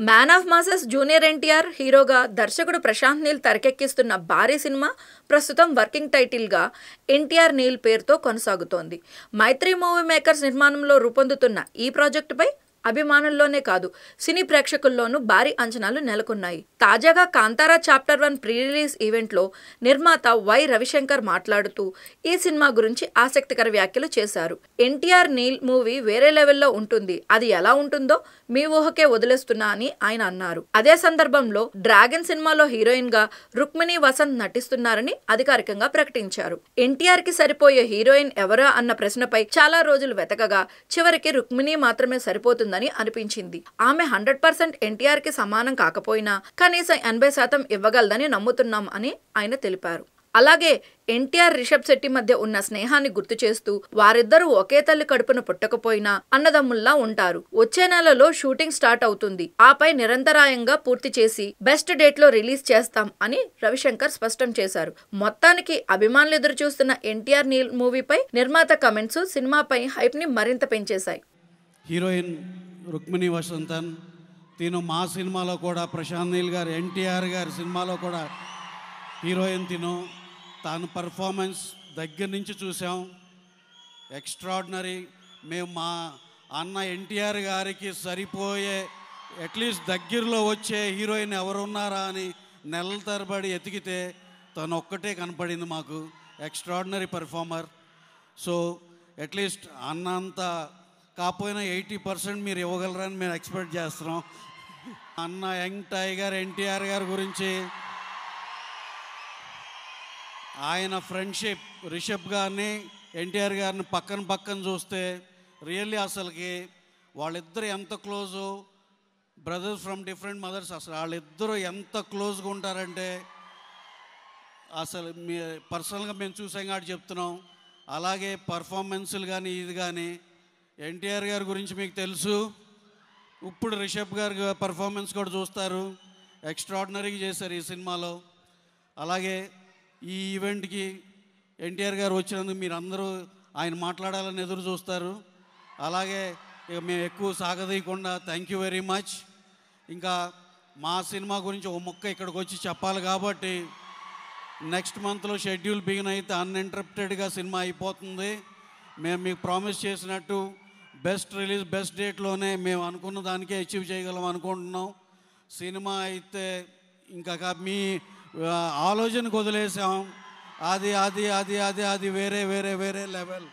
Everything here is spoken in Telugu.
Man of masses junior NTR హీరోగా దర్శకుడు ప్రశాంత్ నీల్ తెరకెక్కిస్తున్న భారీ సినిమా ప్రస్తుతం వర్కింగ్ టైటిల్గా ఎన్టీఆర్ నీల్ పేరుతో కొనసాగుతోంది. మైత్రి మూవీ మేకర్స్ నిర్మాణంలో రూపొందుతున్న ఈ ప్రాజెక్టుపై అభిమానుల్లోనే కాదు సినీ ప్రేక్షకుల్లోనూ భారీ అంచనాలు నెలకొన్నాయి. తాజాగా కాంతారా చాప్టర్ 1 ప్రీ రిలీజ్ ఈవెంట్లో నిర్మాత వై రవిశంకర్ మాట్లాడుతూ ఈ సినిమా గురించి ఆసక్తికర వ్యాఖ్యలు చేశారు. ఎన్టీఆర్ నీల్ మూవీ వేరే లెవెల్లో ఉంటుంది, అది ఎలా ఉంటుందో మీ ఊహకే వదిలేస్తున్నా అని ఆయన అన్నారు. అదే సందర్భంలో డ్రాగన్ సినిమాలో హీరోయిన్ గా రుక్మిణి వసంత్ నటిస్తున్నారని అధికారికంగా ప్రకటించారు. ఎన్టీఆర్ కి సరిపోయే హీరోయిన్ ఎవరా అన్న ప్రశ్నపై చాలా రోజులు వెతకగా చివరికి రుక్మిణి మాత్రమే సరిపోతుందని అనిపించింది. ఆమె 100% ఎన్టీఆర్ కి సమానం కాకపోయినా కనీసం 80% ఇవ్వగలదని నమ్ముతున్నాం అని ఆయన తెలిపారు. అలాగే ఎన్టీఆర్ రిషబ్ శెట్టి మధ్య ఉన్న స్నేహాన్ని గుర్తు చేస్తూ వారిద్దరూ ఒకే తల్లి కడుపున పుట్టకపోయినా అన్నదమ్ముల్లా ఉంటారు. వచ్చే నెలలో షూటింగ్ స్టార్ట్ అవుతుంది. ఆపై నిరంతరాయంగా పూర్తి చేసి బెస్ట్ డేట్ లో రిలీజ్ చేస్తాం అని రవిశంకర్ స్పష్టం చేశారు. మొత్తానికి అభిమానులు ఎదురు చూస్తున్న ఎన్టీఆర్ నీల్ మూవీపై నిర్మాత కమెంట్స్ సినిమాపై హైప్ ని మరింత పెంచేశాయి. హీరోయిన్ రుక్మిణి వసంతన్ తిను మా సినిమాలో కూడా ప్రశాంత్ నీల్ గారు ఎన్టీఆర్ గారి సినిమాలో కూడా హీరోయిన్ తాను పర్ఫార్మెన్స్ దగ్గర నుంచి చూసాం. ఎక్స్ట్రాడినరీ. మేము మా అన్న ఎన్టీఆర్ గారికి సరిపోయే అట్లీస్ట్ దగ్గరలో వచ్చే హీరోయిన్ ఎవరున్నారా అని నెలల తరబడి ఎతికితే తను ఒక్కటే కనపడింది మాకు. Extraordinary performer. సో అట్లీస్ట్ అన్నంత కాకపోయినా 80% మీరు ఇవ్వగలరని మేము ఎక్స్పెక్ట్ చేస్తున్నాం. అన్న యంగ్ టైగర్ ఎన్టీఆర్ గారి గురించి ఆయన ఫ్రెండ్షిప్ రిషబ్ గారిని ఎన్టీఆర్ గారిని పక్కన చూస్తే రియల్లీ అసలుకి వాళ్ళిద్దరు ఎంత close, brothers from different mothers, అసలు వాళ్ళిద్దరూ ఎంత క్లోజ్గా ఉంటారంటే అసలు మీ పర్సనల్గా మేము చూసాం కాబట్టి చెప్తున్నాం. అలాగే పర్ఫార్మెన్సులు కానీ ఇది కానీ ఎన్టీఆర్ గారి గురించి మీకు తెలుసు. ఇప్పుడు రిషబ్ గారి పర్ఫార్మెన్స్ కూడా చూస్తారు. ఎక్స్ట్రాడినరీగా చేశారు ఈ సినిమాలో. అలాగే ఈ ఈవెంట్కి ఎన్టీఆర్ గారు వచ్చినందుకు మీరు అందరూ ఆయన మాట్లాడాలని ఎదురు చూస్తారు. అలాగే ఇక మేము ఎక్కువ సాగదీయకుండా థ్యాంక్ యూ వెరీ మచ్. ఇంకా మా సినిమా గురించి ఒక ముక్క ఇక్కడికి వచ్చి చెప్పాలి కాబట్టి నెక్స్ట్ మంత్లో షెడ్యూల్ బిగిన్ అయితే అన్ఇంటరప్టెడ్గా సినిమా అయిపోతుంది. మేము మీకు ప్రామిస్ చేసినట్టు బెస్ట్ రిలీజ్ బెస్ట్ డేట్లోనే మేము అనుకున్న దానికే అచీవ్ చేయగలం అనుకుంటున్నాం. సినిమా అయితే ఇంకా మీ ఆలోచనకు వదిలేసాం. అది అది అది అది అది వేరే వేరే వేరే లెవెల్.